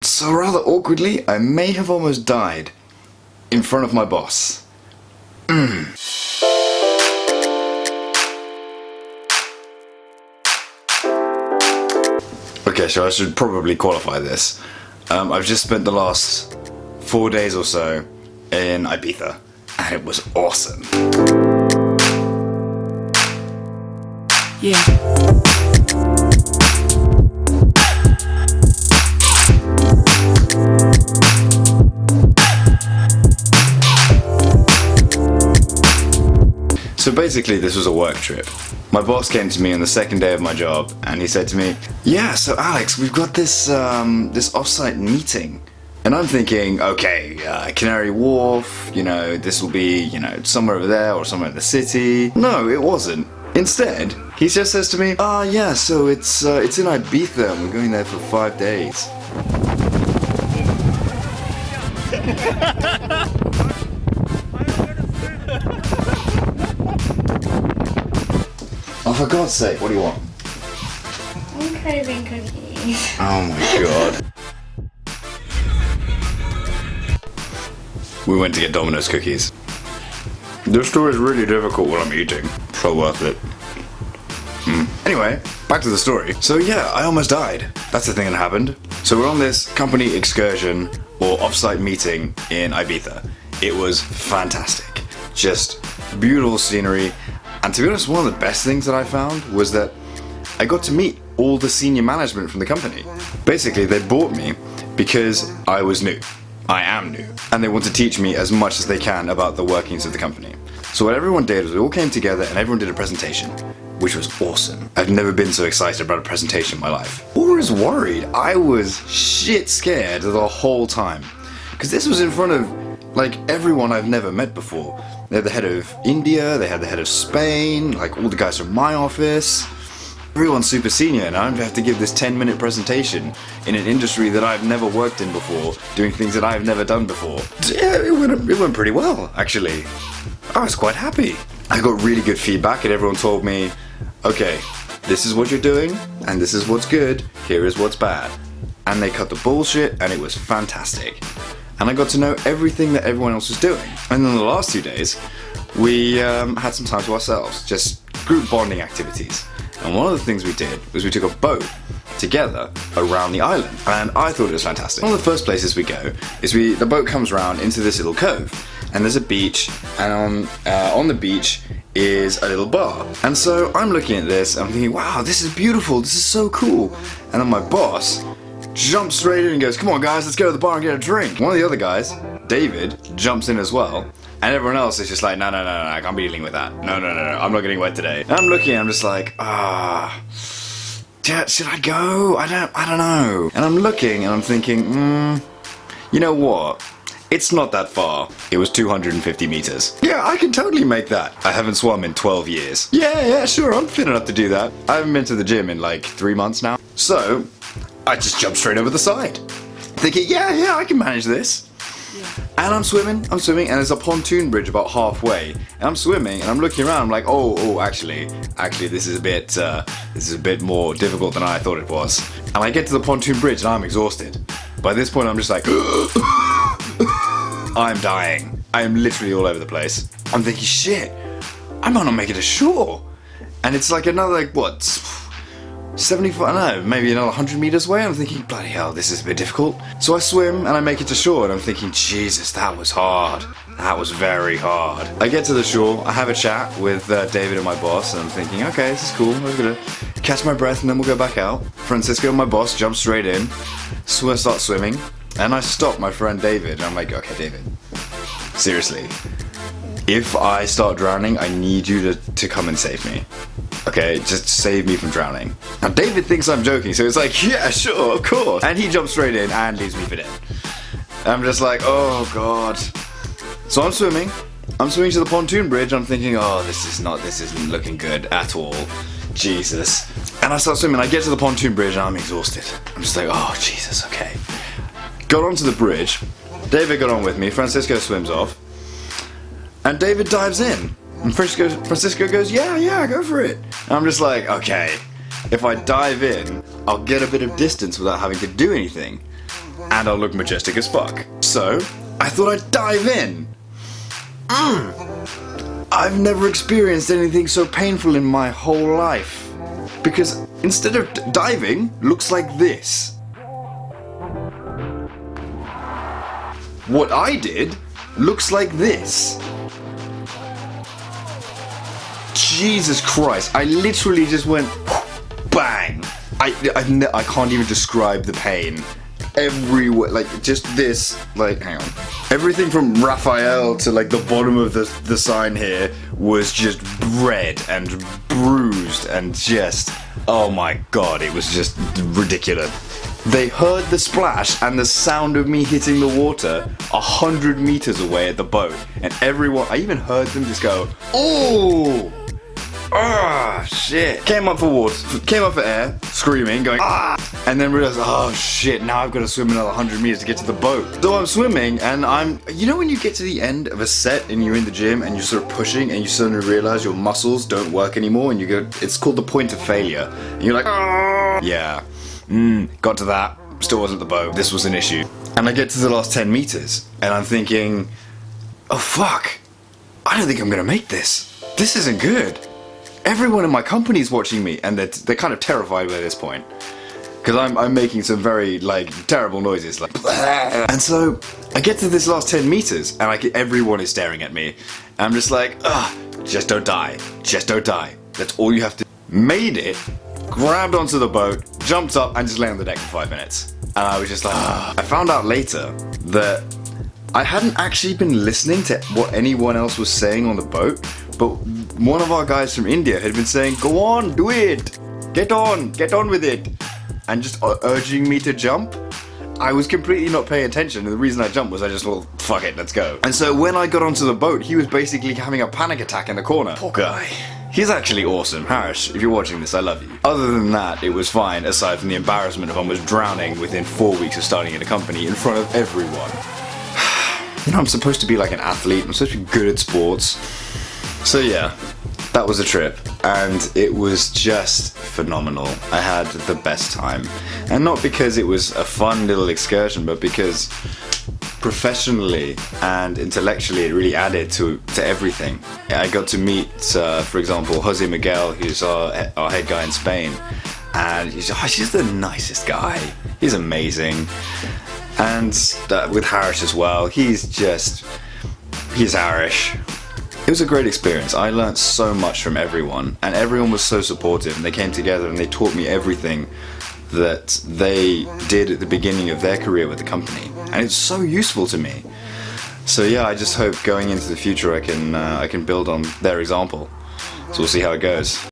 So rather awkwardly, I may have almost died in front of my boss. Okay, so I should probably qualify this. I've just spent the last 4 days or so in Ibiza, and it was awesome. Yeah. So basically this was a work trip. My boss came to me on the second day of my job and he said to me, yeah, so Alex, we've got this this off-site meeting. And I'm thinking, okay, Canary Wharf, you know, this will be, you know, somewhere over there or somewhere in the city. No, it wasn't. Instead, he just says to me, yeah, so it's in Ibiza and we're going there for 5 days. Oh, for God's sake, what do you want? I'm craving cookies. Oh my God. We went to get Domino's cookies. This story is really difficult while I'm eating. So worth it. Anyway, back to the story. So yeah, I almost died. That's the thing that happened. So we're on this company excursion or off-site meeting in Ibiza. It was fantastic. Just beautiful scenery. And to be honest, one of the best things that I found was that I got to meet all the senior management from the company. Basically, they bought me because I was new. I am new. And they want to teach me as much as they can about the workings of the company. So what everyone did was we all came together and everyone did a presentation, which was awesome. I've never been so excited about a presentation in my life. Or as worried. I was shit scared the whole time. Because this was in front of, like, everyone I've never met before. They had the head of India, they had the head of Spain, like all the guys from my office. Everyone's super senior and I have to give this 10-minute presentation in an industry that I've never worked in before, doing things that I've never done before. Yeah, it went pretty well, actually. I was quite happy. I got really good feedback and everyone told me, okay, this is what you're doing and this is what's good, here is what's bad. And they cut the bullshit and it was fantastic. And I got to know everything that everyone else was doing. And then the last 2 days, we had some time to ourselves, just group bonding activities. And one of the things we did was we took a boat together around the island. And I thought it was fantastic. One of the first places we go is the boat comes around into this little cove. And there's a beach, and on the beach is a little bar. And so I'm looking at this, and I'm thinking, wow, this is beautiful, this is so cool. And then my boss jumps straight in and goes, come on guys, let's go to the bar and get a drink. One of the other guys, David, jumps in as well. And everyone else is just like, no, I can't be dealing with that. No, I'm not getting wet today. And I'm looking, I'm just like, should I go? I don't know. And I'm looking and I'm thinking, you know what? It's not that far. It was 250 meters. Yeah, I can totally make that. I haven't swum in 12 years. Yeah, sure, I'm fit enough to do that. I haven't been to the gym in like 3 months now. So, I just jumped straight over the side. Thinking, yeah, I can manage this. And I'm swimming, and there's a pontoon bridge about halfway. And I'm swimming, and I'm looking around, I'm like, oh, actually, this is a bit more difficult than I thought it was. And I get to the pontoon bridge, and I'm exhausted. By this point, I'm just like, I'm dying. I am literally all over the place. I'm thinking, shit, I might not make it to shore. And it's like another, like, what, 75, I don't know, maybe another 100 meters away. I'm thinking, bloody hell, this is a bit difficult. So I swim and I make it to shore and I'm thinking, Jesus, that was hard. That was very hard. I get to the shore, I have a chat with David and my boss and I'm thinking, okay, this is cool. I'm gonna catch my breath and then we'll go back out. Francisco, my boss, jumps straight in, start swimming, and I stop my friend David and I'm like, okay, David, seriously, if I start drowning, I need you to come and save me. Okay, just save me from drowning. Now David thinks I'm joking, so it's like, yeah, sure, of course. And he jumps straight in and leaves me for dead. I'm just like, oh God. So I'm swimming to the pontoon bridge, I'm thinking, oh, this isn't looking good at all. Jesus. And I start swimming, I get to the pontoon bridge and I'm exhausted. I'm just like, oh, Jesus, okay. Got onto the bridge, David got on with me, Francisco swims off, and David dives in. And Francisco goes, yeah, go for it. And I'm just like, okay, if I dive in, I'll get a bit of distance without having to do anything. and I'll look majestic as fuck. So, I thought I'd dive in. I've never experienced anything so painful in my whole life. Because instead of diving, looks like this. What I did looks like this. Jesus Christ, I literally just went bang. I can't even describe the pain. Everywhere, like just this, like hang on. Everything from Raphael to like the bottom of the sign here was just red and bruised and just, oh my god, it was just ridiculous. They heard the splash and the sound of me hitting the water 100 meters away at the boat, and everyone, I even heard them just go, oh! Ah, shit. Came up for air, screaming, going, ah! And then realized, oh shit, now I've got to swim another 100 meters to get to the boat. So I'm swimming, and you know when you get to the end of a set and you're in the gym and you're sort of pushing and you suddenly realize your muscles don't work anymore and you go, it's called the point of failure. And you're like, ah! Yeah. Got to that, still wasn't the boat, this was an issue. And I get to the last 10 meters, and I'm thinking, oh fuck, I don't think I'm gonna make this. This isn't good. Everyone in my company is watching me, and they're kind of terrified by this point. Because I'm making some very, like, terrible noises, like, and so, I get to this last 10 meters, and everyone is staring at me. And I'm just like, ugh, just don't die, just don't die. That's all you have to do. Made it, grabbed onto the boat, jumped up, and just lay on the deck for 5 minutes. And I was just like, ugh. I found out later that I hadn't actually been listening to what anyone else was saying on the boat, but one of our guys from India had been saying, go on, do it, get on with it, and just urging me to jump. I was completely not paying attention, and the reason I jumped was I just thought, fuck it, let's go. And so when I got onto the boat, he was basically having a panic attack in the corner. Poor guy. He's actually awesome. Harris, if you're watching this, I love you. Other than that, it was fine, aside from the embarrassment of almost drowning within 4 weeks of starting in a company in front of everyone. You know, I'm supposed to be like an athlete, I'm supposed to be good at sports. So yeah, that was a trip, and it was just phenomenal. I had the best time. And not because it was a fun little excursion, but because professionally and intellectually it really added to everything. I got to meet, for example, Jose Miguel, who's our head guy in Spain, and he's the nicest guy. He's amazing. And with Harris as well, he's Irish. It was a great experience. I learned so much from everyone, and everyone was so supportive, and they came together and they taught me everything that they did at the beginning of their career with the company, and it's so useful to me. So yeah, I just hope going into the future I can build on their example. So we'll see how it goes.